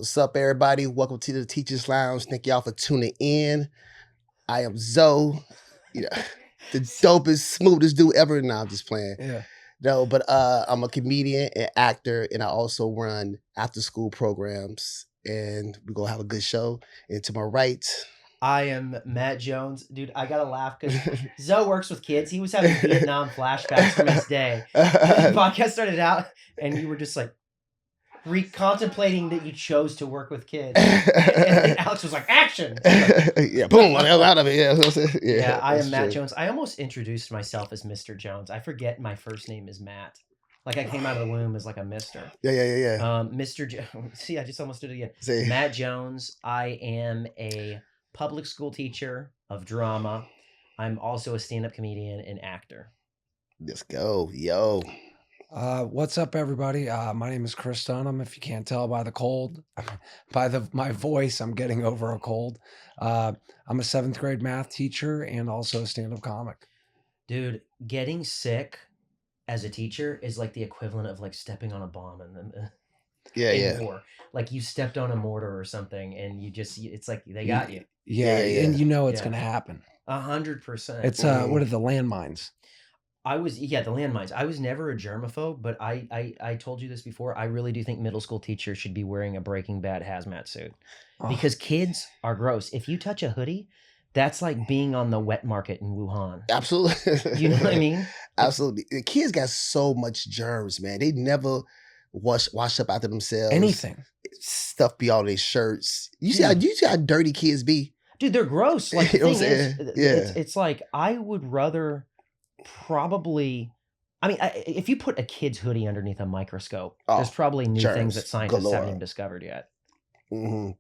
What's up, everybody? Welcome to the Teachers Lounge. Thank y'all for tuning in. I am Zoe, the dopest, smoothest dude ever. Now I'm just playing. Yeah. No, but I'm a comedian and actor, and I also run after-school programs. And we're gonna have a good show. And to my right, I am Matt Jones. Dude, I gotta laugh because Zoe works with kids. He was having Vietnam flashbacks from his day. The podcast started out and you were just like contemplating that you chose to work with kids. And then Alex was like, action! Yeah, boom, the hell out of it. Yeah, I am Matt true. Jones. I almost introduced myself as Mr. Jones. I forget my first name is Matt. Like I came out of the womb as like a Mr. Yeah. Mr. Jones. See, I just almost did it again. See. Matt Jones. I am a public school teacher of drama. I'm also a stand-up comedian and actor. Let's go, yo. What's up, everybody? My name is Chris Dunham. If you can't tell by the cold, by my voice, I'm getting over a cold. I'm a 7th grade math teacher and also a stand-up comic. Dude, getting sick as a teacher is like the equivalent of like stepping on a bomb in war. Like you stepped on a mortar or something, and it's like they got you. Yeah. And you know it's gonna happen. 100%. It's what are the landmines? the landmines. I was never a germaphobe, but I told you this before. I really do think middle school teachers should be wearing a Breaking Bad hazmat suit because kids are gross. If you touch a hoodie, that's like being on the wet market in Wuhan. Absolutely. You know what I mean? Absolutely. The kids got so much germs, man. They never wash up after themselves. Anything. Stuff be on their shirts. You see how dirty kids be? Dude, they're gross. Like the You know what thing I'm is, saying? it's like I would rather probably. I mean, if you put a kid's hoodie underneath a microscope, there's probably new things that scientists haven't even discovered yet. Mm-hmm.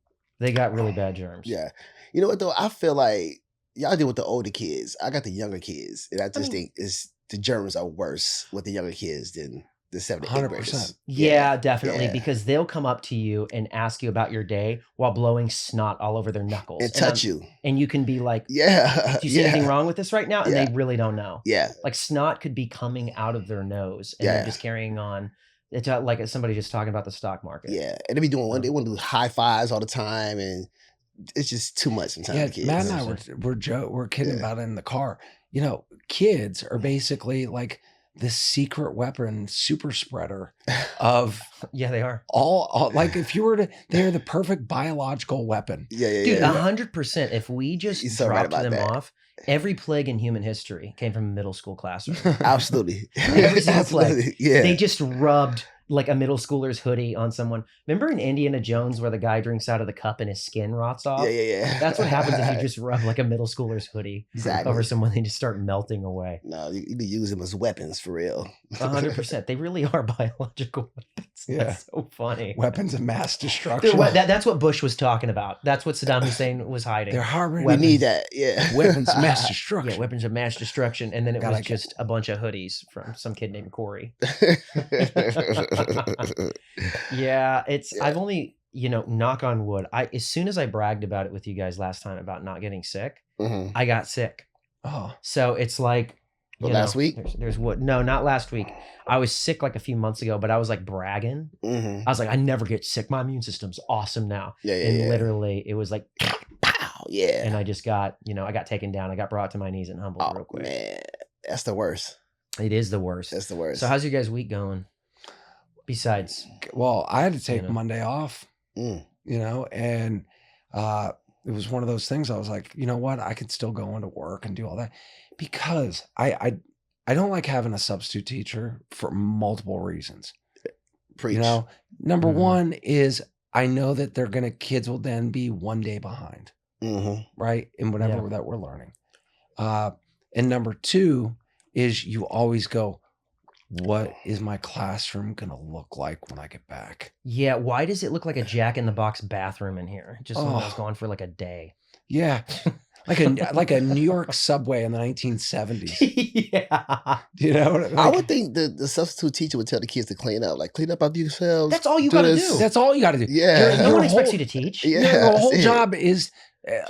They got really bad germs. Yeah. You know what, though? I feel like y'all deal with the older kids. I got the younger kids. And I think the germs are worse with the younger kids than the 7 to 8 graders. Yeah, definitely. Yeah. Because they'll come up to you and ask you about your day while blowing snot all over their knuckles. And touch you. And you can be like, do you see anything wrong with this right now? And they really don't know. Yeah. Like snot could be coming out of their nose and they're just carrying on. It's like somebody just talking about the stock market. Yeah. And they be doing they want to do high fives all the time, and it's just too much sometimes. Yeah, kids. Matt and I we're kidding about it in the car. You know, kids are basically like this secret weapon super spreader of they are all like if you were to, they're the perfect biological weapon. Dude, 100%. If we just dropped them off, every plague in human history came from a middle school classroom. Absolutely. Every single plague. Yeah. They just rubbed like a middle schooler's hoodie on someone. Remember in Indiana Jones where the guy drinks out of the cup and his skin rots off? Yeah. That's what happens if you just rub like a middle schooler's hoody over someone. They just start melting away. No, you need to use them as weapons for real. 100%. They really are biological weapons. Yeah. That's so funny. Weapons of mass destruction. That's what Bush was talking about. That's what Saddam Hussein was hiding. They're harboring. We need that. Yeah. Weapons of mass destruction. Yeah, weapons of mass destruction. And then it was just a bunch of hoodies from some kid named Corey. I've only, knock on wood. As soon as I bragged about it with you guys last time about not getting sick, I got sick. Oh, so it's like, last week? There's wood. No, not last week. I was sick like a few months ago, but I was like bragging. I was like, I never get sick. My immune system's awesome now. And literally it was like, pow. Yeah. And I just got, I got taken down. I got brought to my knees and humbled real quick. Man, that's the worst. It is the worst. That's the worst. So how's your guys' week going? Besides, well, I had to take Monday off, and it was one of those things. I was like, you know what? I could still go into work and do all that because I don't like having a substitute teacher for multiple reasons. Preach. Number one is I know that kids will then be one day behind, right? In whatever that we're learning. And number two is you always go, what is my classroom going to look like when I get back? Yeah. Why does it look like a Jack in the Box bathroom in here? Just when I was gone for like a day. Yeah. Like a New York subway in the 1970s. Yeah. I would think the substitute teacher would tell the kids to clean up. Like, clean up after yourselves. That's all you got to do. That's all you got to do. Yeah. No one expects you to teach. Yeah. Your whole job is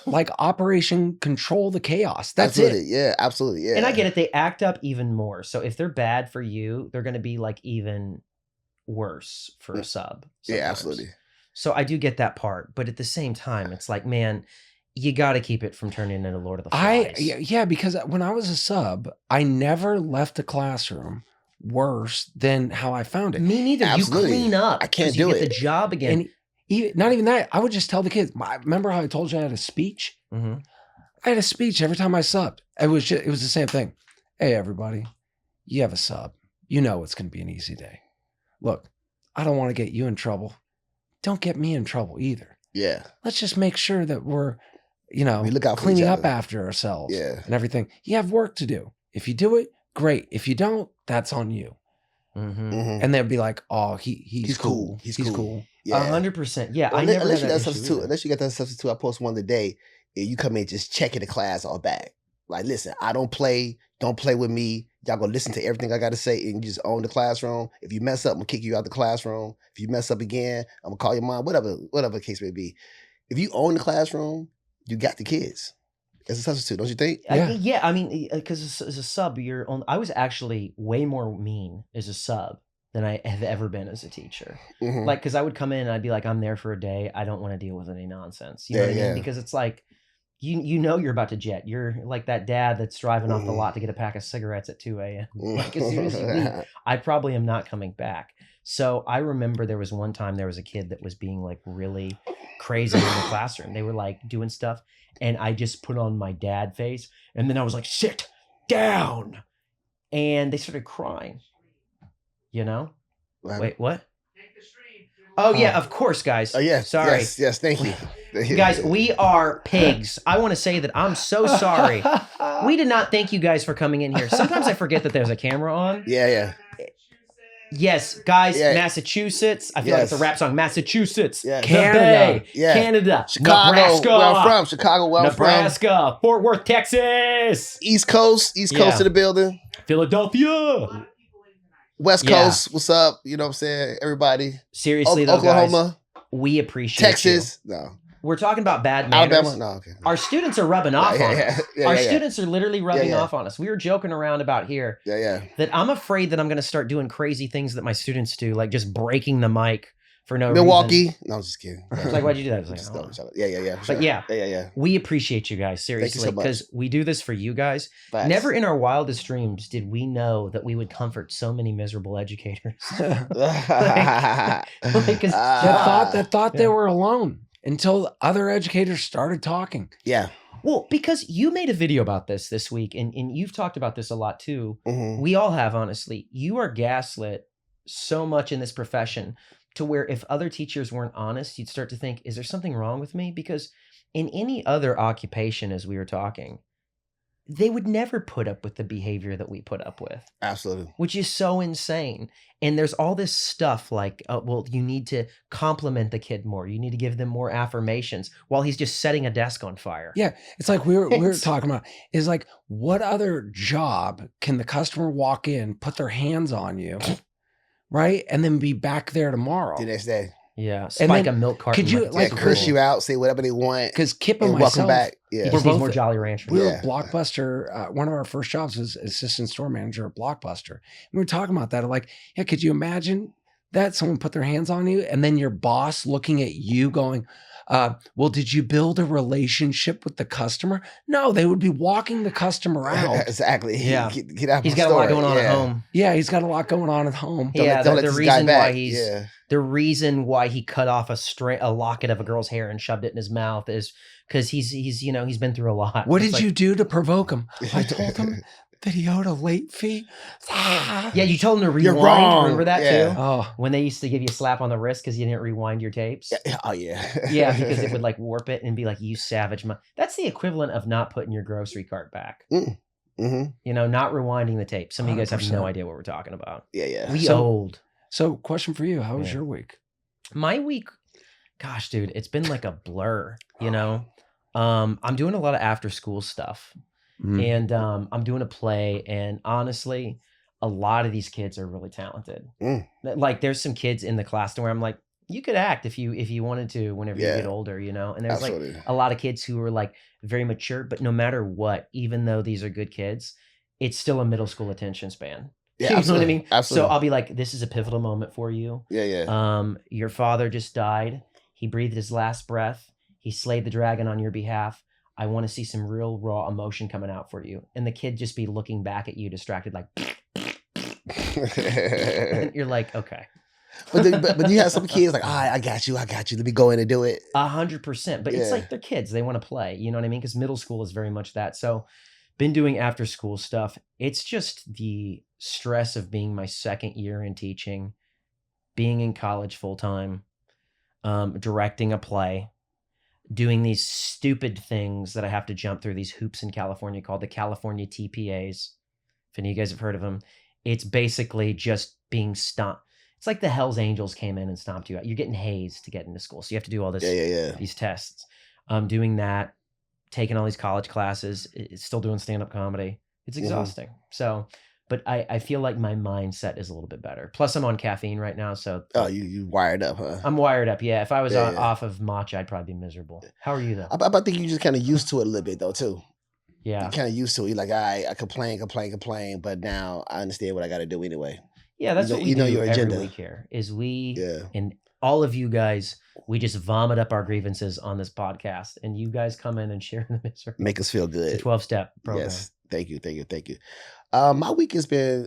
like Operation Control the Chaos. That's absolutely. it. Yeah, absolutely. Yeah. And I get it. They act up even more. So if they're bad for you, they're going to be like even worse for a sub. Yeah, absolutely. So I do get that part, but at the same time, it's like, man, you got to keep it from turning into Lord of the Flies. Yeah, because when I was a sub, I never left the classroom worse than how I found it. Me neither. Absolutely. You clean up. I can't you do get it. the job again. And not even that. I would just tell the kids. Remember how I told you I had a speech? Mm-hmm. I had a speech every time I subbed. It was the same thing. Hey, everybody, you have a sub. You know it's going to be an easy day. Look, I don't want to get you in trouble. Don't get me in trouble either. Yeah. Let's just make sure that we're, We look out for cleaning each up other. after ourselves Yeah. and everything. You have work to do. If you do it, great. If you don't, that's on you. Mm-hmm. And they'd be like, oh, he's cool. He's cool. Yeah. 100%. Yeah. Well, I never unless had you got that a issue substitute. either. Unless you got that substitute, I post one today. And you come in just checking the class all back. Like, listen, I don't play. Don't play with me. Y'all gonna listen to everything I gotta say and you just own the classroom. If you mess up, I'm gonna kick you out the classroom. If you mess up again, I'm gonna call your mom. Whatever the case may be. If you own the classroom, you got the kids. As a substitute, don't you think? Yeah. I mean, because as a sub, I was actually way more mean as a sub than I have ever been as a teacher. Mhm. Like, because I would come in and I'd be like, I'm there for a day. I don't want to deal with any nonsense. You know what I mean? Because it's like, you know you're about to jet. You're like that dad that's driving off the lot to get a pack of cigarettes at 2 a.m. Like, as soon as you leave, I probably am not coming back. So I remember there was one time there was a kid that was being like really crazy in the classroom. They were like doing stuff and I just put on my dad face and then I was like, sit down. And they started crying, Wait, what? Oh yeah, of course, guys. Oh yes. Sorry. Yes, thank you. Guys, we are pigs. I want to say that I'm so sorry. We did not thank you guys for coming in here. Sometimes I forget that there's a camera on. Yeah. Yes, guys, Yeah. Massachusetts. I feel like it's a rap song. Massachusetts, Yeah. the Canada. Bay, Yeah. Canada, Chicago, Nebraska, where I'm from. Chicago, where I'm from. Nebraska, Fort Worth, Texas, East Coast Yeah. of the building. Philadelphia. West Yeah. Coast, what's up? You know what I'm saying? Everybody. Seriously, though, Oklahoma, guys, we appreciate Texas. you. No. We're talking about bad manners. Alabama. No, okay. Our students are rubbing off on us. Our Yeah. students are literally rubbing Yeah. off on us. We were joking around about here Yeah. that I'm afraid that I'm going to start doing crazy things that my students do, like just breaking the mic for no Milwaukee. reason. No, I'm just kidding. It's like, why'd you do that? I was like, Just "Oh." don't shut up. Yeah. But yeah. Yeah. We appreciate you guys, you seriously, so much. because we do this for you guys. Facts. Never in our wildest dreams did we know that we would comfort so many miserable educators. Ah. That thought they Yeah. were alone until other educators started talking. Yeah. Well, because you made a video about this week, and you've talked about this a lot too. Mhm. We all have, honestly. You are gaslit so much in this profession to where if other teachers weren't honest, you'd start to think, is there something wrong with me? Because in any other occupation, as we were talking, they would never put up with the behavior that we put up with, Absolutely. which is so insane. And there's all this stuff like, well, you need to compliment the kid more. You need to give them more affirmations while he's just setting a desk on fire. Yeah, it's like we were It's- talking about is like, what other job can the customer walk in, put their hands on you, right, and then be back there tomorrow? The next day. Yeah. And Spike then a milk carton. could you, with Yeah, like, a curse pool. you out, say whatever they want, Because Kip and and welcome myself, back. He Yeah. just We're needs both- more Jolly Ranchers. we were Yeah. Blockbuster. One of our first jobs was assistant store manager at Blockbuster. We were talking about that. Like, yeah, could you imagine that someone put their hands on you and then your boss looking at you going, well, did you build a relationship with the customer? No, they would be walking the customer out. Exactly. Yeah. Get out He's my got a lot store. going on Yeah. at home. Yeah, he's got a lot going on at home. Don't Yeah, let, don't the let this reason guy why back. he's Yeah. the reason why he cut off a locket of a girl's hair and shoved it in his mouth is because he's he's been through a lot. What It's did like- you do to provoke him? I told him that he owed a late fee. Yeah, you told him to You're rewind. wrong. Remember that Yeah. too? Oh, When they used to give you a slap on the wrist because you didn't rewind your tapes. Yeah. Oh yeah. Yeah, because it would like warp it and be like, you savage. That's the equivalent of not putting your grocery cart back. Mm-hmm. Not rewinding the tape. Some of you guys have 100%. no idea what we're talking about. Yeah. We So- old. so question for you. How was Yeah. your week? My week, gosh, dude, it's been like a blur, I'm doing a lot of after school stuff. Mm. And I'm doing a play, and honestly, a lot of these kids are really talented. Mm. Like, there's some kids in the class where I'm like, you could act if you wanted to whenever you Yeah. get older, And there's Absolutely. like a lot of kids who are like very mature, but no matter what, even though these are good kids, it's still a middle school attention span. Yeah. You know what I Absolutely. mean? Absolutely. So I'll be like, this is a pivotal moment for you. Yeah. Your father just died. He breathed his last breath. He slayed the dragon on your behalf. I want to see some real raw emotion coming out for you. And the kid just be looking back at you distracted like, and you're like, okay. But you have some kids like, all right, I got you. Let me go in and do it. 100%. But it's like they're kids. They want to play. You know what I mean? Because middle school is very much that. So been doing after school stuff. It's just the stress of being my second year in teaching, being in college full time, directing a play, doing these stupid things that I have to jump through, these hoops in California called the California TPAs. If any of you guys have heard of them, it's basically just being stomped. It's like the Hells Angels came in and stomped you out. You're getting hazed to get into school. So you have to do all this, these tests. Doing that, taking all these college classes, still doing stand-up comedy. It's exhausting. So, but I feel like my mindset is a little bit better. Plus I'm on caffeine right now. So you wired up, huh? I'm wired up. Yeah. If I was off of matcha, I'd probably be miserable. How are you though? I think you just kind of used to it a little bit though too. Yeah. You're kind of used to it. You're like, all right, I complain, but now I understand what I got to do anyway. Yeah, that's what we do your agenda. Every week here is and all of you guys, we just vomit up our grievances on this podcast, and you guys come in and share the misery. Make us feel good. It's a 12-step program. Yes, thank you. My week has been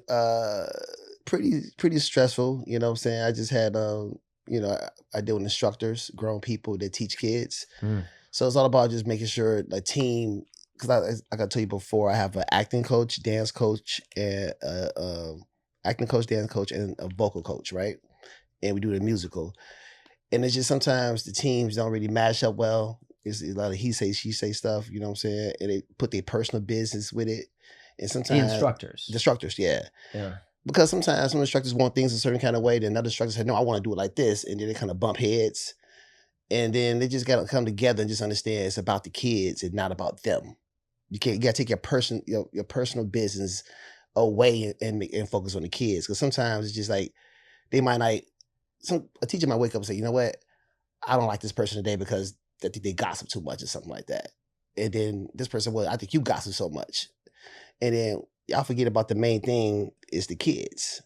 pretty stressful. You know what I'm saying? I just had I deal with instructors, grown people that teach kids. So it's all about just making sure the team. Because like I told you before, I have an acting coach, dance coach, and acting coach, dance coach, and a vocal coach, right? And we do the musical. And it's just sometimes the teams don't really match up well. It's a lot of he say, she say stuff, you know what I'm saying? And they put their personal business with it. And sometimes the instructors, yeah. Because sometimes some instructors want things a certain kind of way, then other instructors say, no, I want to do it like this. And then they kind of bump heads. And then they just got to come together and just understand it's about the kids and not about them. You got to take your personal business away and focus on the kids. Because sometimes it's just like, they might not, a teacher might wake up and say, you know what? I don't like this person today because I think they gossip too much or something like that. And then this person, well, I think you gossip so much. And then y'all forget about the main thing is the kids.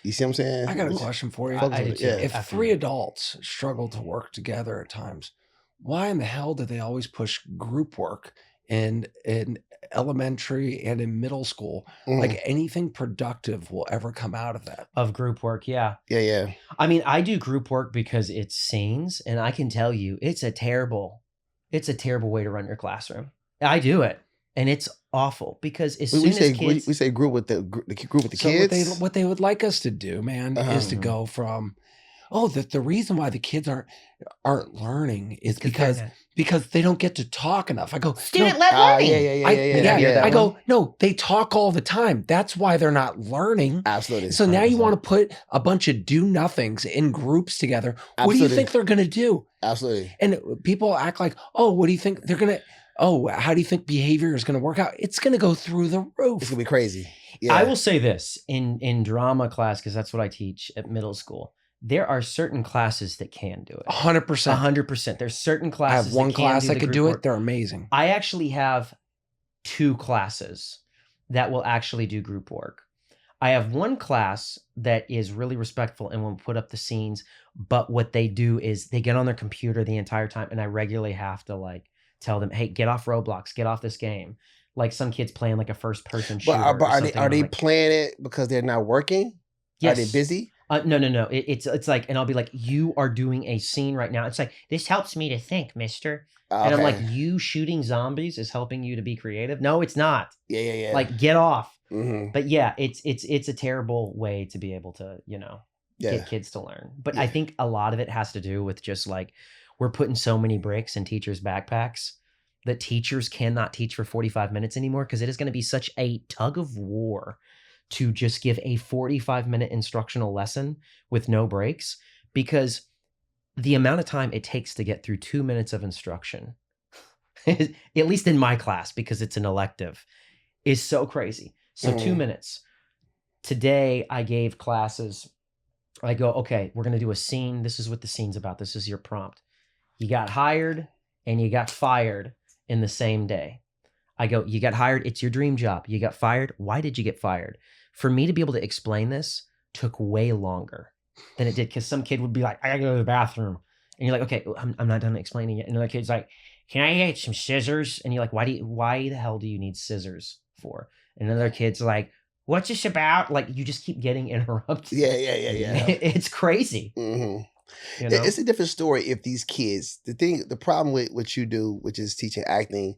You see what I'm saying? I got a question for you. If three adults struggle to work together at times, why in the hell do they always push group work in elementary and in middle school? Like anything productive will ever come out of that? Of group work, yeah. Yeah. I mean, I do group work because it's scenes, and I can tell you, it's a terrible way to run your classroom. I do it, and it's awful because as soon as kids... We say group with the kids? What they would like us to do, man, is to go from... the reason why the kids aren't learning is because they don't get to talk enough. I go, student-led learning. Yeah. I go, no, they talk all the time. That's why they're not learning. Absolutely. So now you want to put a bunch of do-nothings in groups together. What do you think they're going to do? Absolutely. And people act like, what do you think they're going to... how do you think behavior is going to work out? It's going to go through the roof. It's going to be crazy. Yeah. I will say this in drama class, because that's what I teach at middle school. There are certain classes that can do it. 100%. 100%. There's certain classes. I have one class that can do it. They're amazing. I actually have 2 classes that will actually do group work. I have one class that is really respectful and will put up the scenes, but what they do is they get on their computer the entire time, and I regularly have to tell them, hey, get off Roblox, get off this game. Like some kids playing like a first person shooter. But are they playing it because they're not working? Yes. Are they busy? No. It's like, and I'll be like, you are doing a scene right now. It's like, this helps me to think, mister. Okay. And I'm like, you shooting zombies is helping you to be creative? No, it's not. Yeah. Like, get off. But yeah, it's a terrible way to be able to, get kids to learn. But I think a lot of it has to do with just we're putting so many bricks in teachers' backpacks that teachers cannot teach for 45 minutes anymore, because it is going to be such a tug of war to just give a 45-minute instructional lesson with no breaks, because the amount of time it takes to get through 2 minutes of instruction, at least in my class, because it's an elective, is so crazy. So 2 minutes. Today I gave classes, I go, okay, we're going to do a scene. This is what the scene's about. This is your prompt. You got hired and you got fired in the same day. I go, you got hired. It's your dream job. You got fired. Why did you get fired? For me to be able to explain this took way longer than it did, because some kid would be like, I gotta go to the bathroom. And you're like, okay, I'm not done explaining it. And another kid's like, can I get some scissors? And you're like, why the hell do you need scissors for? And another kid's like, what's this about? Like, you just keep getting interrupted. Yeah. It's crazy. Mm-hmm. You know? It's a different story if these kids, the problem with what you do, which is teaching acting,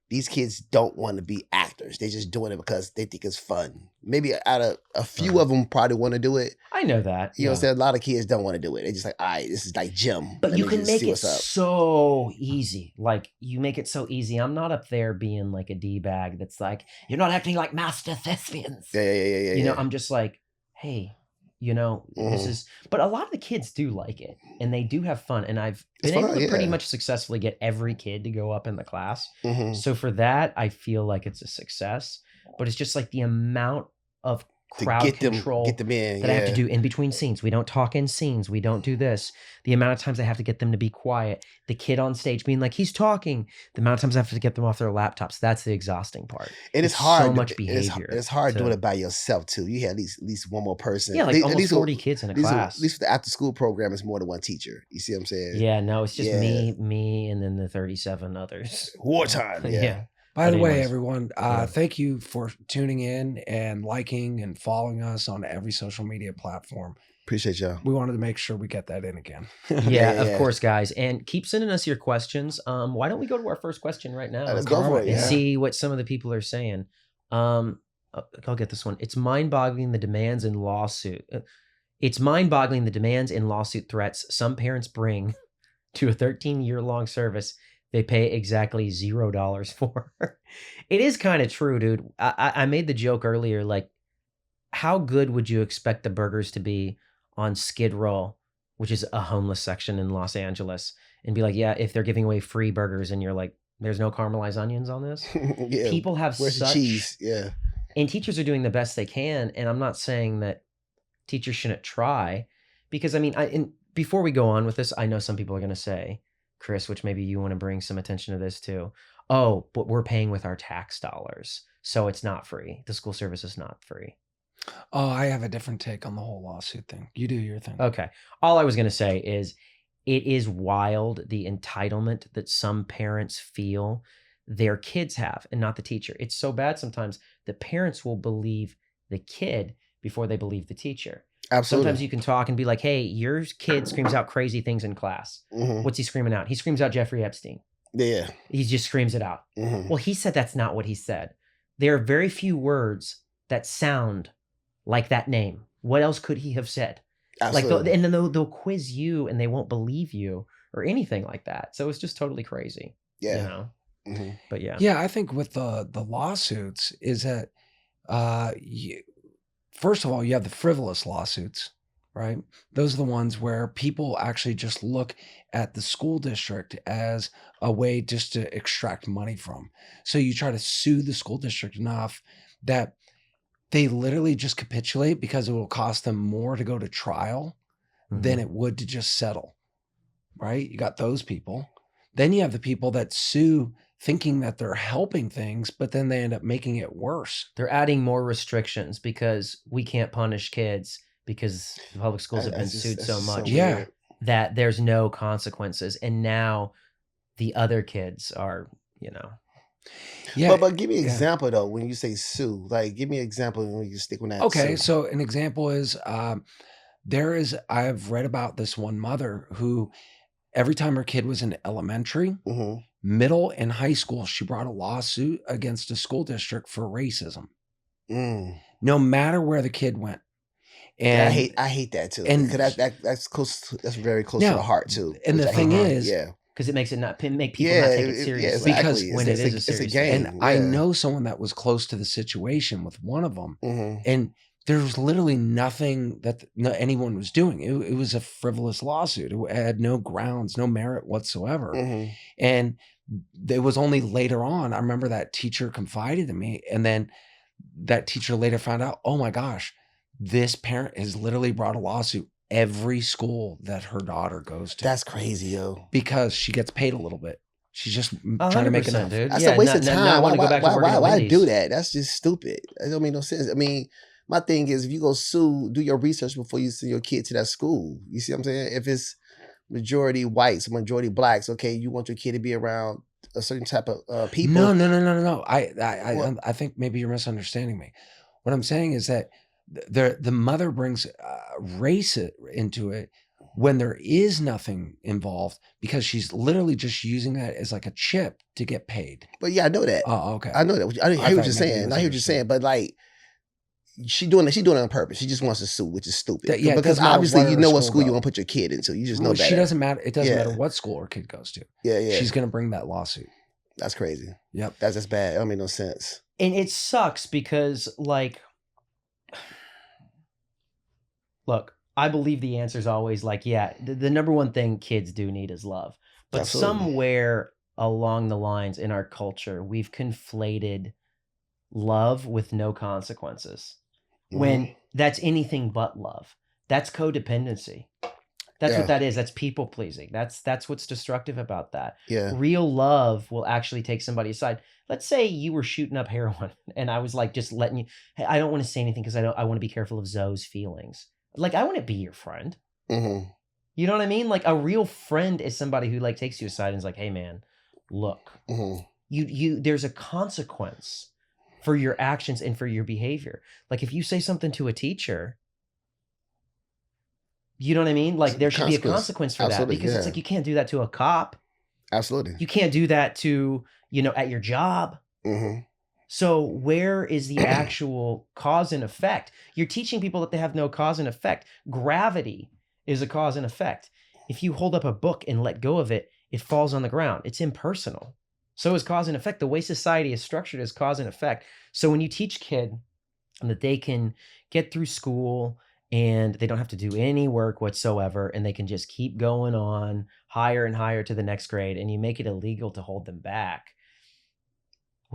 these kids don't want to be actors. They're just doing it because they think it's fun. Maybe out of a few of them probably want to do it. I know that. You know what I'm saying? A lot of kids don't want to do it. They're just like, all right, this is like gym. But you can make it so easy. Like, you make it so easy. I'm not up there being like a D-bag that's like, you're not acting like master thespians. Yeah. You know, I'm just like, hey, you know, this is, but a lot of the kids do like it and they do have fun. And I've been able to pretty much successfully get every kid to go up in the class. So for that, I feel like it's a success, but it's just like the amount of crowd control get them in, that I have to do in between scenes. We don't talk in scenes. We don't do this. The amount of times I have to get them to be quiet. The kid on stage being like, he's talking. The amount of times I have to get them off their laptops. That's the exhausting part. And it's hard. So much behavior. It's hard doing it by yourself too. You have at least one more person. Yeah, like almost 40 kids in a class. At least for the after school program, it's more than one teacher. You see what I'm saying? Yeah, no, it's just me, and then the 37 others. Wartime. Yeah. By the way, everyone, thank you for tuning in and liking and following us on every social media platform. Appreciate y'all. We wanted to make sure we get that in again. Of course, guys. And keep sending us your questions. Why don't we go to our first question right now? Let's go for it. And see what some of the people are saying. I'll get this one. It's mind-boggling the demands in lawsuit. It's mind-boggling the demands and lawsuit threats some parents bring to a 13-year-long service they pay exactly $0 for. It is kind of true, dude. I made the joke earlier, like, how good would you expect the burgers to be on Skid Row, which is a homeless section in Los Angeles, and be like, yeah, if they're giving away free burgers and you're like, there's no caramelized onions on this? People have Where's the cheese? Yeah. And teachers are doing the best they can. And I'm not saying that teachers shouldn't try, because I mean, before we go on with this, I know some people are going to say, Chris, which maybe you want to bring some attention to this too. Oh, but we're paying with our tax dollars, so it's not free. The school service is not free. Oh, I have a different take on the whole lawsuit thing. You do your thing. Okay. All I was going to say is it is wild, the entitlement that some parents feel their kids have and not the teacher. It's so bad sometimes that parents will believe the kid before they believe the teacher. Absolutely. Sometimes you can talk and be like, hey, your kid screams out crazy things in class. What's he screaming out? He screams out Jeffrey Epstein. Yeah. He just screams it out. Well, he said that's not what he said. There are very few words that sound like that name. What else could he have said? Absolutely. Like, and then they'll quiz you and they won't believe you or anything like that. So it's just totally crazy. Yeah. You know? But yeah. Yeah, I think with the lawsuits is that first of all, you have the frivolous lawsuits, right? Those are the ones where people actually just look at the school district as a way just to extract money from. So you try to sue the school district enough that they literally just capitulate because it will cost them more to go to trial than it would to just settle, right? You got those people. Then you have the people that sue thinking that they're helping things, but then they end up making it worse. They're adding more restrictions because we can't punish kids because the public schools have been sued so much that there's no consequences. And now the other kids are, you know. Yeah. But give me an example though, when you say sue, like give me an example when you stick with that. Okay. So an example is I've read about this one mother who every time her kid was in elementary, middle, and high school, she brought a lawsuit against a school district for racism. No matter where the kid went. And I hate that too. And that's close. That's very close to the heart too. And the thing is, because it makes it make people not take it seriously. Yeah, exactly. Because when it is a serious game. And I know someone that was close to the situation with one of them, and there was literally nothing that anyone was doing. It was a frivolous lawsuit. It had no grounds, no merit whatsoever. And it was only later on, I remember that teacher confided in me, and then that teacher later found out, oh my gosh, this parent has literally brought a lawsuit every school that her daughter goes to. That's crazy, yo. Because she gets paid a little bit. She's just trying to make enough. Dude. That's a waste of time. Why do that? That's just stupid. It don't make no sense. I mean, my thing is, if you go sue, do your research before you send your kid to that school. You see what I'm saying? If it's majority whites, majority blacks. Okay, you want your kid to be around a certain type of people. No. I think maybe you're misunderstanding me. What I'm saying is that the mother brings race into it when there is nothing involved, because she's literally just using that as like a chip to get paid. But yeah, I know that. Oh, okay. I know that. I hear what you're saying. I hear what you're saying. But like, she doing it on purpose. She just wants to sue, which is stupid. Yeah, because obviously you know what school you want to put your kid into. You just know that. She doesn't matter. It doesn't matter what school her kid goes to. Yeah. She's gonna bring that lawsuit. That's crazy. Yep. That's just bad. It don't make no sense. And it sucks because, like, look, I believe the answer is always like, yeah, the number one thing kids do need is love. But Absolutely. somewhere along the lines in our culture, we've conflated love with no consequences. When that's anything but love. That's codependency. That's what that is. That's people pleasing. That's what's destructive about that. Yeah. Real love will actually take somebody aside. Let's say you were shooting up heroin and I was like just letting you, hey, I don't want to say anything because I want to be careful of Zoe's feelings. Like, I want to be your friend. Mm-hmm. You know what I mean? Like, a real friend is somebody who like takes you aside and is like, hey man, look, there's a consequence for your actions and for your behavior. Like, if you say something to a teacher, you know what I mean? Like, there should be a consequence for that, because it's like, you can't do that to a cop. Absolutely. You can't do that to, at your job. So where is the actual cause and effect? You're teaching people that they have no cause and effect. Gravity is a cause and effect. If you hold up a book and let go of it, it falls on the ground. It's impersonal. So is cause and effect. The way society is structured is cause and effect. So when you teach kids that they can get through school and they don't have to do any work whatsoever, and they can just keep going on higher and higher to the next grade, and you make it illegal to hold them back,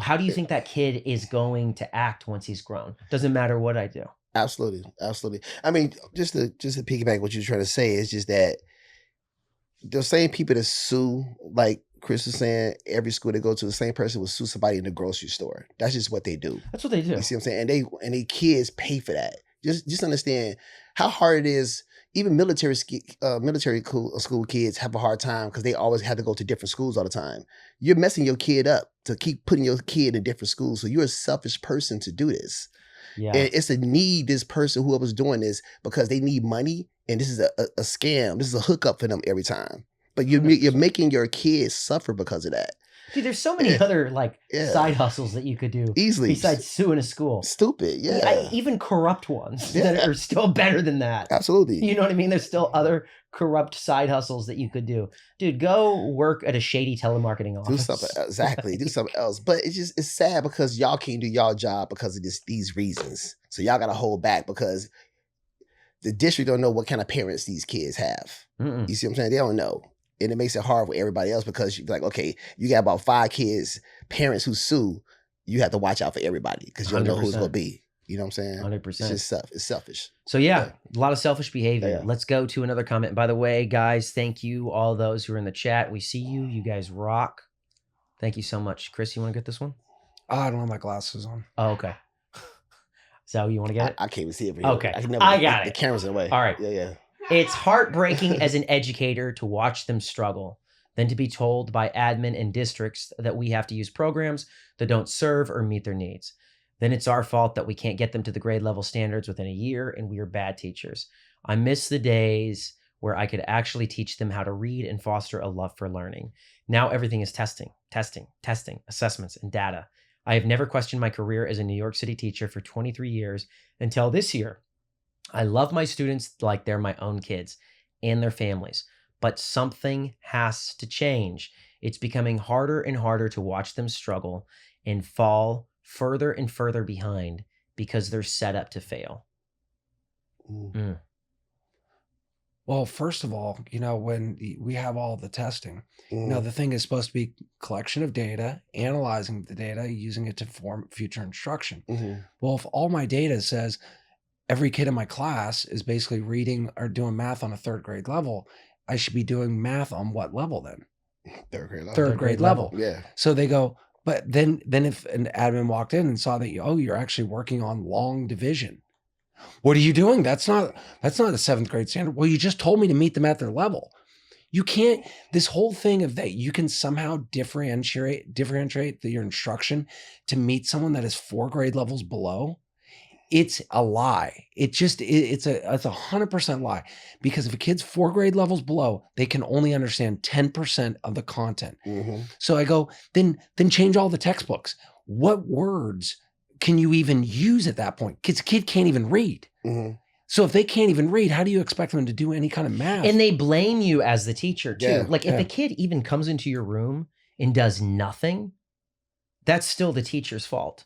how do you think that kid is going to act once he's grown? Doesn't matter what I do. Absolutely. I mean, just to piggyback what you're trying to say is just that the same people that sue, like Chris was saying, every school they go to, the same person will sue somebody in the grocery store. That's just what they do. That's what they do. You see what I'm saying? And they kids pay for that. Just understand how hard it is. Even military school kids have a hard time because they always have to go to different schools all the time. You're messing your kid up to keep putting your kid in different schools. So you're a selfish person to do this. Yeah. And it's a need, this person, whoever's doing this, because they need money. And this is a scam. This is a hookup for them every time. But you're making your kids suffer because of that. Dude, there's so many other side hustles that you could do easily besides suing a school. Stupid, even corrupt ones that are still better than that. Absolutely. You know what I mean? There's still other corrupt side hustles that you could do. Dude, go work at a shady telemarketing office. Do something exactly. Do something else. But it's sad because y'all can't do y'all job because of these reasons. So y'all gotta hold back because the district don't know what kind of parents these kids have. You see what I'm saying? They don't know. And it makes it hard for everybody else because you're like, okay, you got about 5 kids, parents who sue, you have to watch out for everybody because you don't know who's going to be. You know what I'm saying? 100%. It's just it's selfish. So yeah, a lot of selfish behavior. Let's go to another comment. By the way, guys, thank you all those who are in the chat. We see you. You guys rock. Thank you so much. Chris, you want to get this one? Oh, I don't have my glasses on. Oh, okay. So you want to get it? I can't even see it. Okay. I got it. The camera's in the way. All right. Yeah. It's heartbreaking as an educator to watch them struggle, then to be told by admin and districts that we have to use programs that don't serve or meet their needs. Then it's our fault that we can't get them to the grade level standards within a year, and we are bad teachers. I miss the days where I could actually teach them how to read and foster a love for learning. Now everything is testing, assessments, and data. I have never questioned my career as a New York City teacher for 23 years until this year. I love my students like they're my own kids and their families, but something has to change. It's becoming harder and harder to watch them struggle and fall further and further behind because they're set up to fail. Well, first of all, when we have all the testing, the thing is supposed to be collection of data, analyzing the data, using it to form future instruction. Well, if all my data says every kid in my class is basically reading or doing math on a 3rd grade level, I should be doing math on what level then? 3rd grade level. 3rd grade level. Yeah. So they go, but then if an admin walked in and saw that, you're actually working on long division. What are you doing? That's not a 7th grade standard. Well, you just told me to meet them at their level. You can't, this whole thing of that you can somehow differentiate your instruction to meet someone that is 4 grade levels below. It's a lie. It's a 100% lie, because if a kid's 4 grade levels below, they can only understand 10% of the content. So I go, then change all the textbooks. What words can you even use at that point? Because a kid can't even read. So if they can't even read, how do you expect them to do any kind of math? And they blame you as the teacher too. Yeah. Like if a kid even comes into your room and does nothing, that's still the teacher's fault.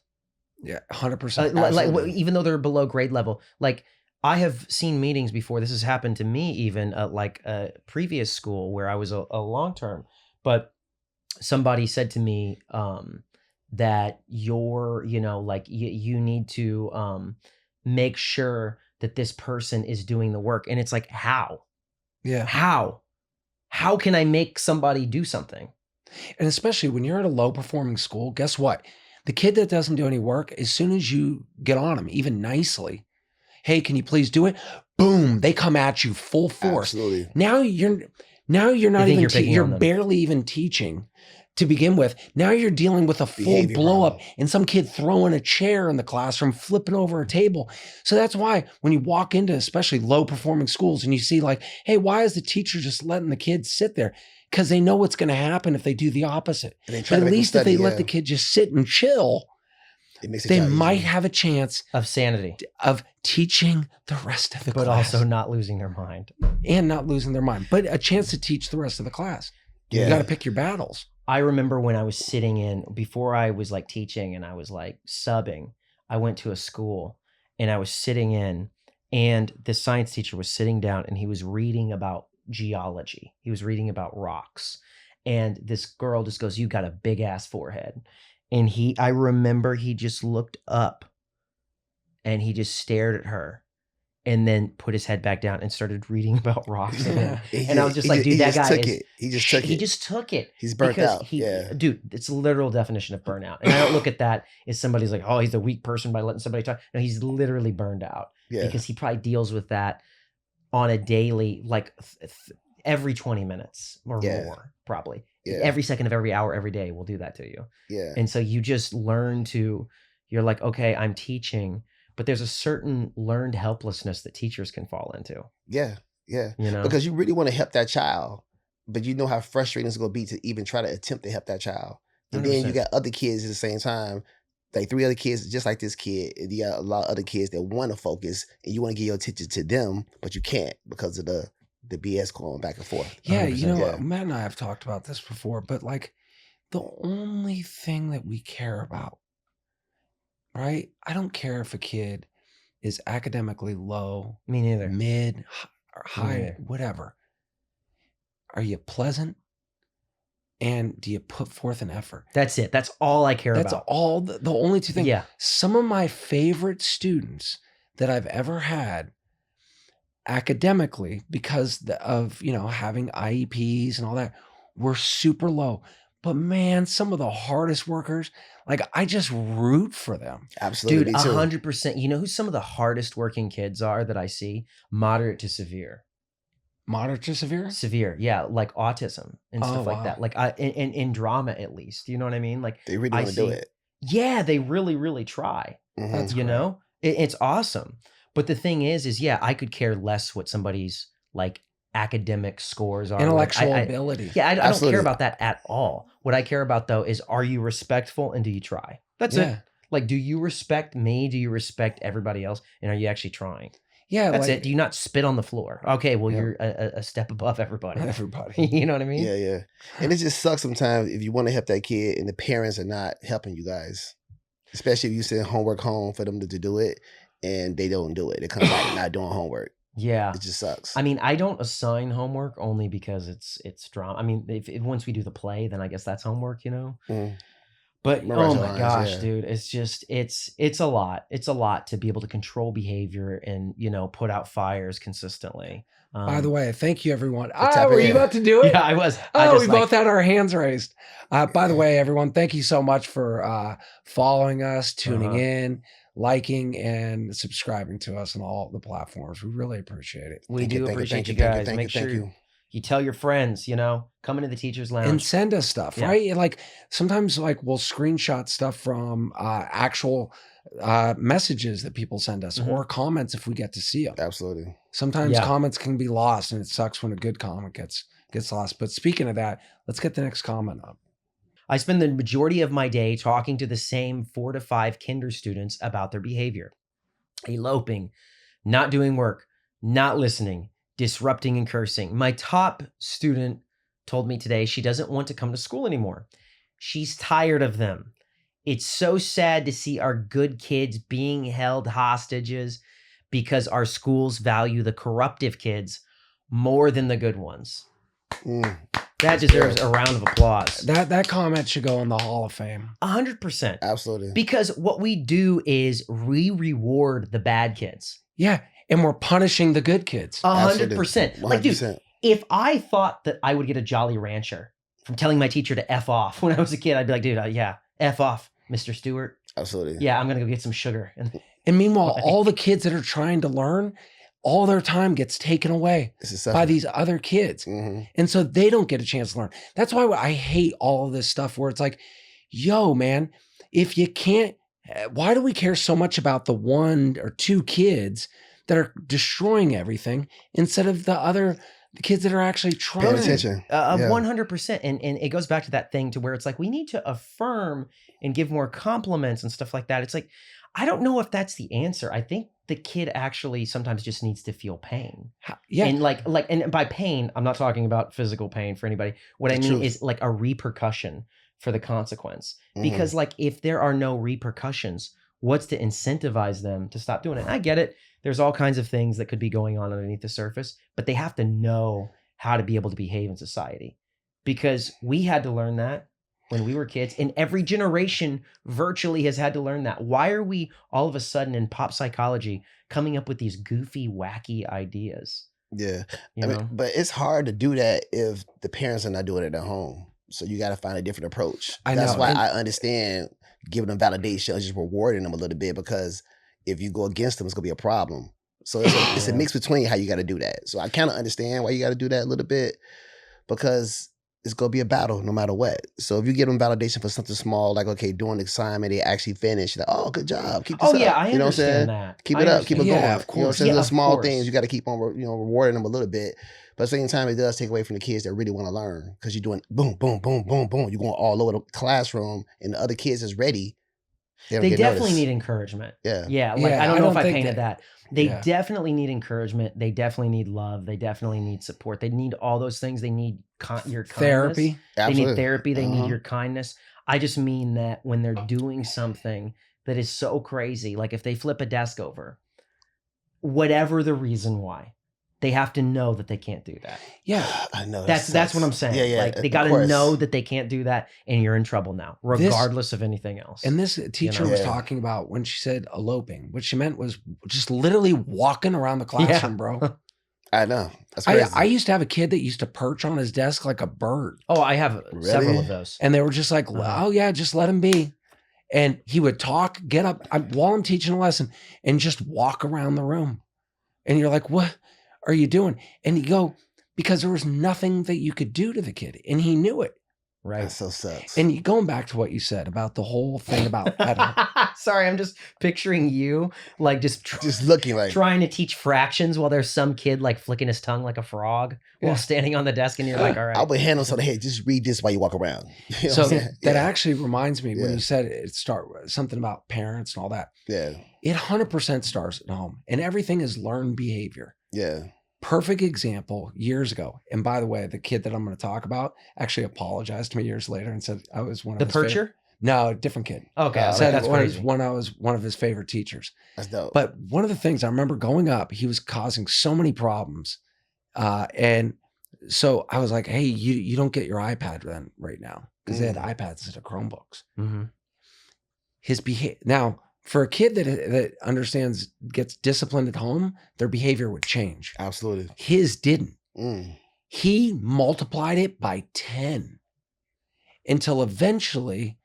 Yeah, 100%. Like even though they're below grade level. Like I have seen meetings before. This has happened to me even at like a previous school where I was a long term. But somebody said to me that you're, like you need to make sure that this person is doing the work. And it's like, how? Yeah. How can I make somebody do something? And especially when you're at a low performing school, guess what? The kid that doesn't do any work, as soon as you get on them, even nicely, hey, can you please do it? Boom, they come at you full force. Absolutely. Now you're not even you're barely even teaching to begin with. Now you're dealing with a full Behavior blow up problem. and some kid throwing a chair in the classroom, flipping over a table. So that's why when you walk into especially low performing schools and you see like, hey, why is the teacher just letting the kids sit there? Because they know what's going to happen if they do the opposite. But at least if they let the kid just sit and chill, they might have a chance of sanity, of teaching the rest of the class. But also not losing their mind. And not losing their mind. But a chance to teach the rest of the class. You got to pick your battles. I remember when I was sitting in, before I was like teaching and I was like subbing, I went to a school and I was sitting in, and the science teacher was sitting down and he was reading about geology. He was reading about rocks. And this girl just goes, "You got a big ass forehead." And I remember he just looked up and he just stared at her and then put his head back down and started reading about rocks again. And I was just like, dude, that guy he just took it. He just took it. He's burnt out. Dude, it's a literal definition of burnout. And I don't look at that as somebody's like, oh, he's a weak person by letting somebody talk. No, he's literally burned out. Because he probably deals with that on a daily, like every 20 minutes or more, probably. Every second of every hour, every day will do that to you. And so you just learn you're like, okay, I'm teaching, but there's a certain learned helplessness that teachers can fall into. Yeah. You know? Because you really want to help that child, but you know how frustrating it's going to be to even try to attempt to help that child. And 100%. Then you got other kids at the same time, like 3 other kids just like this kid, and you got a lot of other kids that want to focus, and you want to give your attention to them, but you can't because of the BS going back and forth. Yeah, you know, Matt and I have talked about this before, but like the only thing that we care about, right? I don't care if a kid is academically low, me neither, mid or high, whatever. Are you pleasant? And do you put forth an effort? That's it. That's all I care about. That's all the only two things. Yeah. Some of my favorite students that I've ever had academically, because of, having IEPs and all that, were super low. But man, some of the hardest workers, like I just root for them. Absolutely. Dude, 100%. You know who some of the hardest working kids are that I see? Moderate to severe. Moderate to severe? Severe, yeah, like autism and stuff like that. Like in drama, at least, you know what I mean? Like they really want to do it. Yeah, they really, really try. That's you know, it's awesome. But the thing is, yeah, I could care less what somebody's like academic scores are, intellectual ability. Yeah, I don't care about that at all. What I care about though is, are you respectful and do you try? That's it. Like, do you respect me? Do you respect everybody else? And are you actually trying? Yeah, that's it. Do you not spit on the floor? Okay, well, you're a step above everybody. You know what I mean? Yeah. And it just sucks sometimes if you want to help that kid and the parents are not helping you guys. Especially if you send homework home for them to do it and they don't do it. They come back not doing homework. Yeah. It just sucks. I mean, I don't assign homework only because it's drama. I mean, if once we do the play, then I guess that's homework, you know? But oh my gosh, dude, it's just, it's a lot. It's a lot to be able to control behavior and, put out fires consistently. By the way, thank you, everyone. Were you about to do it? Yeah, I was. We both had our hands raised. By the way, everyone, thank you so much for following us, tuning in, liking, and subscribing to us on all the platforms. We really appreciate it. We do appreciate you guys. Make sure You tell your friends, come into the teacher's lounge. And send us stuff, right? Like sometimes like we'll screenshot stuff from actual messages that people send us or comments if we get to see them. Absolutely. Sometimes comments can be lost, and it sucks when a good comment gets lost. But speaking of that, let's get the next comment up. I spend the majority of my day talking to the same 4 to 5 kinder students about their behavior. Eloping, not doing work, not listening, disrupting and cursing. My top student told me today she doesn't want to come to school anymore. She's tired of them. It's so sad to see our good kids being held hostages because our schools value the corruptive kids more than the good ones. That deserves a round of applause. That comment should go in the Hall of Fame. 100%. Absolutely. Because what we do is we reward the bad kids. Yeah. And we're punishing the good kids. 100%. Like, dude, if I thought that I would get a Jolly Rancher from telling my teacher to F off when I was a kid, I'd be like, dude, yeah, F off, Mr. Stewart. Absolutely. Yeah, I'm going to go get some sugar. And meanwhile, all the kids that are trying to learn, all their time gets taken away by these other kids. And so they don't get a chance to learn. That's why I hate all of this stuff where it's like, yo, man, if you can't, why do we care so much about the 1 or 2 kids that are destroying everything instead of the kids that are actually trying? Paying attention. 100%. And it goes back to that thing to where it's like, we need to affirm and give more compliments and stuff like that. It's like, I don't know if that's the answer. I think the kid actually sometimes just needs to feel pain. Yeah. And and by pain, I'm not talking about physical pain for anybody. What I mean is like a repercussion for the consequence. Because like, if there are no repercussions, what's to incentivize them to stop doing it? I get it. There's all kinds of things that could be going on underneath the surface, but they have to know how to be able to behave in society, because we had to learn that when we were kids, and every generation virtually has had to learn that. Why are we all of a sudden in pop psychology coming up with these goofy, wacky ideas? Yeah. But it's hard to do that if the parents are not doing it at home. So you got to find a different approach. That's why I understand giving them validation, just rewarding them a little bit, because if you go against them, it's going to be a problem. So it's a mix between how you got to do that. So I kind of understand why you got to do that a little bit, because it's going to be a battle no matter what. So if you give them validation for something small, like, okay, doing the assignment, they actually finish, like, oh, good job. Keep this up. I understand that. Keep it up. Keep it going. Of course. You know what I'm saying? The small things, you got to keep on, rewarding them a little bit. But at the same time, it does take away from the kids that really want to learn, because you're doing boom, boom, boom, boom, boom. You're going all over the classroom, and the other kids is ready. They definitely need encouragement. Yeah. Yeah. Like, I don't know if I painted that. They definitely need encouragement. They definitely need love. They definitely need support. They need all those things. They need your kindness. Therapy. They need therapy. They need your kindness. I just mean that when they're doing something that is so crazy, like if they flip a desk over, whatever the reason why, they have to know that they can't do that. Yeah. I know. That's what I'm saying. Yeah. Like, they got to know that they can't do that, and you're in trouble now, regardless of anything else. And this teacher was talking about, when she said eloping, what she meant was just literally walking around the classroom, bro. I know. That's crazy. I used to have a kid that used to perch on his desk like a bird. Oh, I have several of those. And they were just like, oh yeah, just let him be. And he would talk, get up while I'm teaching a lesson, and just walk around the room. And you're like, what are you doing? And you go, because there was nothing that you could do to the kid, and he knew it. Right. That so sucks. And going back to what you said about the whole thing about sorry, I'm just picturing you like just looking like trying to teach fractions while there's some kid like flicking his tongue like a frog while standing on the desk, and you're like, all right. I would hand him something, hey, just read this while you walk around. You know so that actually reminds me when you said it something about parents and all that. Yeah. It 100% starts at home, and everything is learned behavior. Yeah. Perfect example years ago. And by the way, the kid that I'm going to talk about actually apologized to me years later and said I was one of his percher? favorite. No, different kid. Okay. Said that's crazy. When I was one of his favorite teachers. That's dope. But one of the things I remember going up, he was causing so many problems. And so I was like, hey, you don't get your iPad then right now, because they had iPads instead of Chromebooks. Mm-hmm. His behavior now, for a kid that understands, gets disciplined at home, their behavior would change. Absolutely. His didn't. He multiplied it by 10 until eventually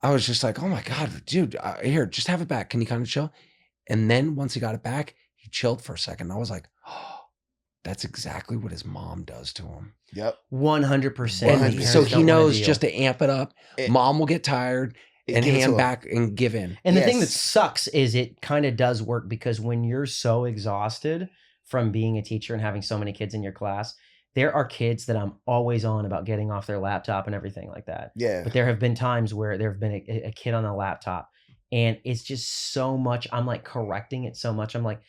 I was just like, oh my God, dude, here, just have it back. Can you kind of chill? And then once he got it back, he chilled for a second. I was like, oh, That's exactly what his mom does to him. Yep. 100%. So he knows just to amp it up. Mom will get tired and hand back and give in. And the thing that sucks is it kind of does work, because when you're so exhausted from being a teacher and having so many kids in your class, there are kids that I'm always on about getting off their laptop and everything like that. Yeah. But there have been times where there have been a kid on a laptop, and it's just so much. I'm like correcting it so much. I'm like,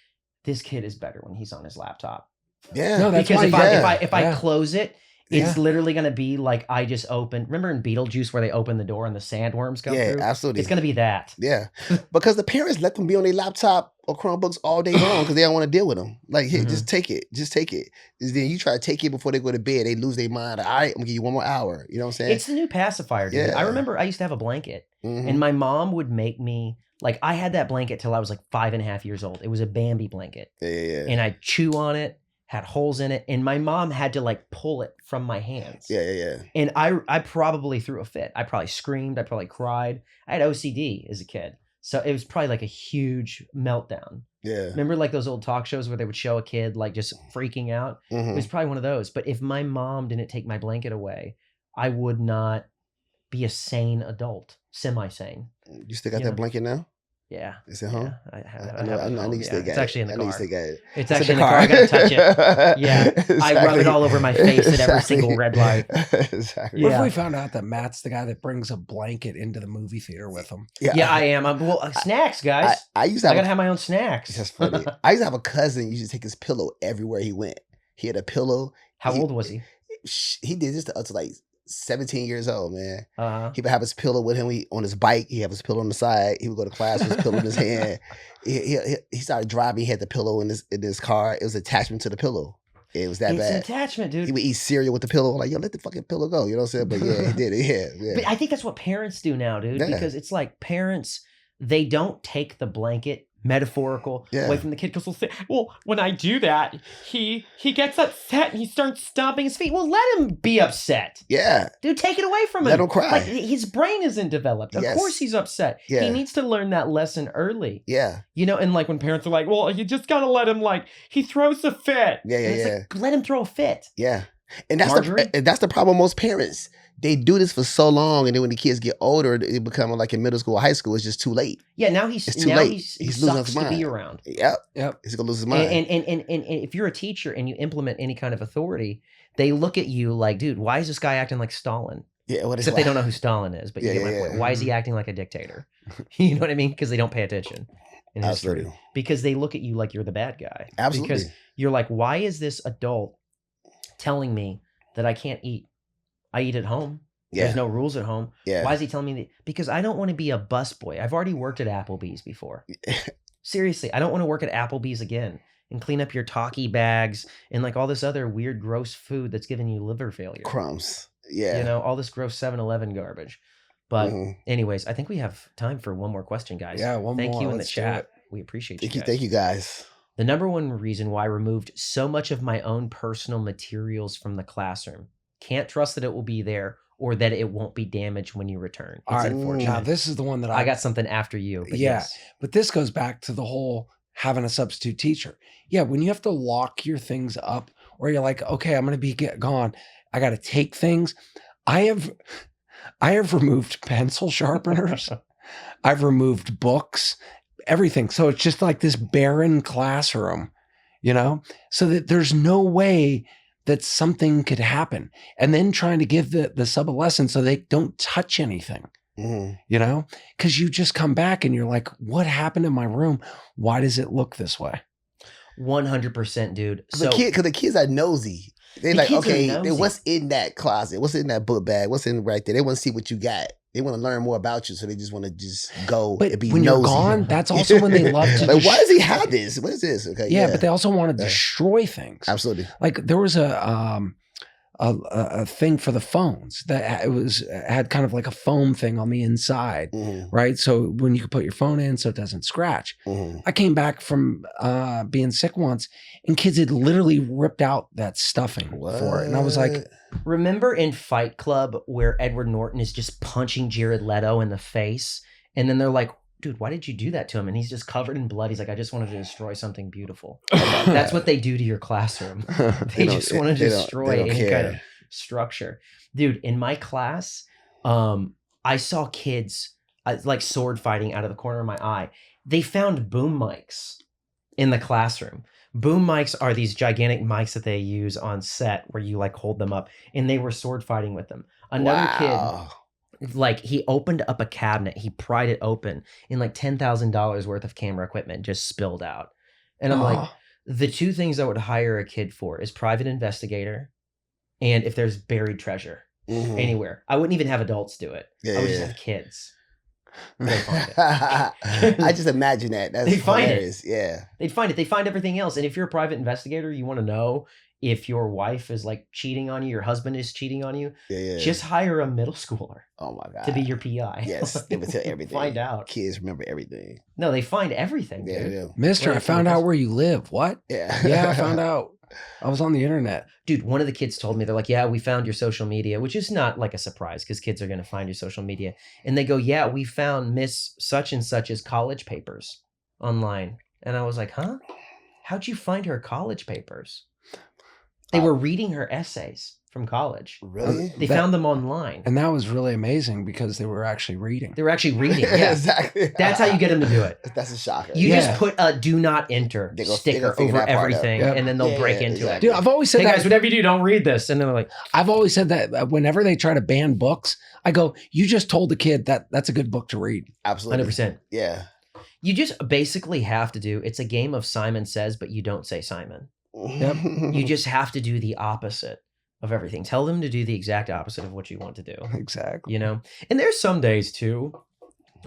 this kid is better when he's on his laptop. Yeah. No, that's because why, if I close it, it's literally going to be like I just opened. Remember in Beetlejuice where they open the door and the sandworms come through? Yeah, absolutely. It's going to be that. Yeah. Because the parents let them be on their laptop or Chromebooks all day long because they don't want to deal with them. Like, hey, just take it. Just take it. Then you try to take it before they go to bed. They lose their mind. All right, I'm going to give you one more hour. You know what I'm saying? It's the new pacifier, dude. Yeah. I remember I used to have a blanket, and my mom would make me, like, I had that blanket till I was like 5.5 years old. It was a Bambi blanket. Yeah. And I'd chew on it, had holes in it, and my mom had to like pull it from my hands. Yeah. And I probably threw a fit. I probably screamed. I probably cried. I had OCD as a kid. So it was probably like a huge meltdown. Yeah. Remember like those old talk shows where they would show a kid like just freaking out? It was probably one of those. But if my mom didn't take my blanket away, I would not be a sane adult, semi-sane. You still got that blanket now? Yeah. Is it home? Yeah, I have it. I know you still got it. It's actually in the car. I know you still got it. It's actually in the car. I gotta touch it. Yeah. Exactly. I rub it all over my face at every single red light. Exactly. What if we found out that Matt's the guy that brings a blanket into the movie theater with him? Yeah, I am. Snacks, guys. I gotta have my own snacks. That's funny. I used to have a cousin who used to take his pillow everywhere he went. He had a pillow. How old was he? He did this to like 17 years old, man. Uh-huh. He would have his pillow with him on his bike. He have his pillow on the side. He would go to class with his pillow in his hand. He started driving. He had the pillow in his car. It was attachment to the pillow. It was that bad. It's an attachment, dude. He would eat cereal with the pillow. Like, yo, let the fucking pillow go. You know what I'm saying? But yeah, he did it. Yeah. But I think that's what parents do now, dude. Yeah. Because it's like parents, they don't take the blanket metaphorical away from the kid, because they'll say, well, when I do that, he gets upset and he starts stomping his feet. Well, let him be upset. Yeah. Dude, take it away from him. Let him cry. Like, his brain isn't developed. Of course he's upset. Yeah. He needs to learn that lesson early. Yeah. You know, and like when parents are like, well, you just gotta let him, like, he throws a fit. Yeah. Like, let him throw a fit. Yeah. And that's the problem with most parents. They do this for so long, and then when the kids get older, they become like in middle school or high school, it's just too late. Yeah, now he's too late. He losing his sucks mind. to be around. Yep. He's gonna lose his mind. And if you're a teacher and you implement any kind of authority, they look at you like, dude, why is this guy acting like Stalin? Yeah, except they don't know who Stalin is, but you get my point. Why is he acting like a dictator? You know what I mean? Because they don't pay attention in history. Because they look at you like you're the bad guy. Absolutely. Because you're like, why is this adult telling me that I can't eat? I eat at home. Yeah. There's no rules at home. Yeah. Why is he telling me that? Because I don't want to be a busboy. I've already worked at Applebee's before. Seriously, I don't want to work at Applebee's again and clean up your talkie bags and like all this other weird, gross food that's giving you liver failure. Crumbs. Yeah. You know, all this gross 7-Eleven garbage. But anyways, I think we have time for one more question, guys. Yeah, one more. Thank you in the Let's chat. We appreciate you guys. Thank you guys. The number one reason why I removed so much of my own personal materials from the classroom. Can't trust that it will be there or that it won't be damaged when you return. It's unfortunate. Now, this is the one that I got something after you. But but this goes back to the whole having a substitute teacher. Yeah, when you have to lock your things up, or you're like, okay, I'm going to be gone. I got to take things. I have removed pencil sharpeners. I've removed books, everything. So it's just like this barren classroom, you know, so that there's no way that something could happen. And then trying to give the sub a lesson so they don't touch anything, you know, because you just come back and you're like, what happened in my room? Why does it look this way? 100%, dude. So Because the kids are nosy. They're like, okay, what's in that closet? What's in that book bag? What's in right there? They want to see what you got. They want to learn more about you, so they just want to just go and be when nosy. You're gone, that's also when they love to. Like, why does he have this? What is this? Okay, yeah, but they also want to destroy things. Absolutely. Like there was a thing for the phones that had kind of like a foam thing on the inside, right? So when you could put your phone in, so it doesn't scratch. I came back from being sick once, and kids had literally ripped out that stuffing for it, and I was like, remember in Fight Club where Edward Norton is just punching Jared Leto in the face, and then they're like dude, why did you do that to him? And he's just covered in blood. He's like, I just wanted to destroy something beautiful. That's what they do to your classroom. They just want to destroy any kind of structure. Dude, in my class, I saw kids like sword fighting out of the corner of my eye. They found boom mics in the classroom. Boom mics are these gigantic mics that they use on set where you like hold them up, and they were sword fighting with them. Another kid, like he opened up a cabinet, he pried it open, and like $10,000 worth of camera equipment just spilled out. And I'm like, the two things I would hire a kid for is private investigator, and if there's buried treasure anywhere. I wouldn't even have adults do it. I would just have kids. They find it. I just imagine that. That's hilarious. Yeah. They'd find it. They find everything else. And if you're a private investigator, you want to know if your wife is like cheating on you, your husband is cheating on you, just hire a middle schooler. Oh my God. To be your PI. Yes. They would tell everything. Find out. Kids remember everything. No, they find everything, dude. Yeah. Mister, I found out where you live. What? Yeah. Yeah, I found out. I was on the internet. Dude, one of the kids told me, they're like, yeah, we found your social media, which is not like a surprise because kids are going to find your social media. And they go, yeah, we found Miss such and such's college papers online. And I was like, huh? How'd you find her college papers? They were reading her essays from college. Really? They found them online. And that was really amazing because they were actually reading. They were actually reading. Yeah, exactly. That's how you get them to do it. That's a shocker. You just put a do not enter sticker over everything, and then they'll break into it. Dude, I've always said, hey guys, whatever you do, don't read this. And then they're like, I've always said that whenever they try to ban books, I go, you just told the kid that that's a good book to read. Absolutely. 100%. Yeah. You just basically have to do, it's a game of Simon Says, but you don't say Simon. Yep. You just have to do the opposite of everything. Tell them to do the exact opposite of what you want to do. Exactly. You know? And there's some days too,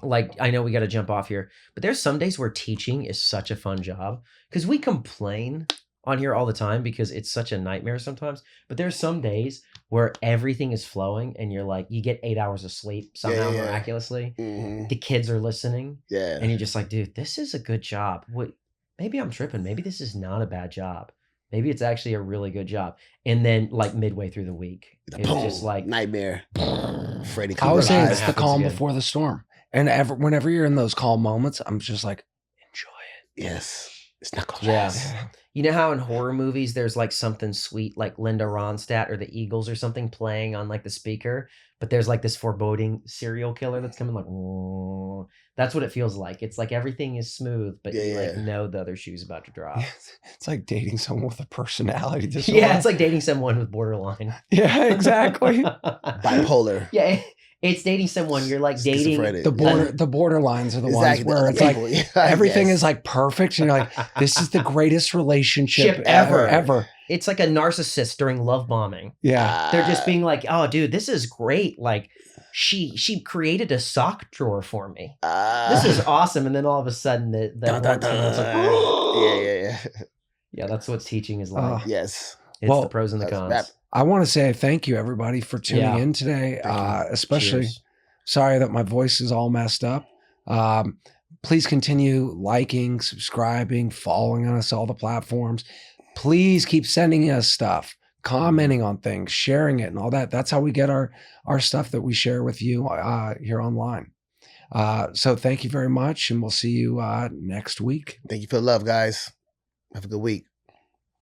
like I know we got to jump off here, but there's some days where teaching is such a fun job because we complain on here all the time because it's such a nightmare sometimes. But there's some days where everything is flowing and you're like, you get 8 hours of sleep somehow miraculously. The kids are listening. Yeah. And you're just like, dude, this is a good job. Wait, maybe I'm tripping. Maybe this is not a bad job. Maybe it's actually a really good job. And then like midway through the week, it's just like nightmare. Freddy I was saying it's the calm again. before the storm. And whenever you're in those calm moments, I'm just like, enjoy it. Yes. It's not gonna last. You know how in horror movies there's like something sweet like Linda Ronstadt or the Eagles or something playing on like the speaker, but there's like this foreboding serial killer that's coming like, whoa. That's what it feels like. It's like everything is smooth, but you like know the other shoe's about to drop. It's like dating someone with a personality disorder. Yeah, it's like dating someone with borderline. Yeah, exactly. Bipolar. Yeah. It's dating someone you're like dating. The borderlines are the ones where it's like everything is like perfect. And you're like, this is the greatest relationship ever. It's like a narcissist during love bombing. Yeah. They're just being like, oh, dude, this is great. Like she created a sock drawer for me. This is awesome. And then all of a sudden it's like, yeah. Yeah, that's what teaching is like. Yes. It's the pros and the cons. I want to say thank you, everybody, for tuning in today. Especially, sorry that my voice is all messed up. Please continue liking, subscribing, following on us, all the platforms. Please keep sending us stuff, commenting on things, sharing it and all that. That's how we get our stuff that we share with you here online. So thank you very much, and we'll see you next week. Thank you for the love, guys. Have a good week.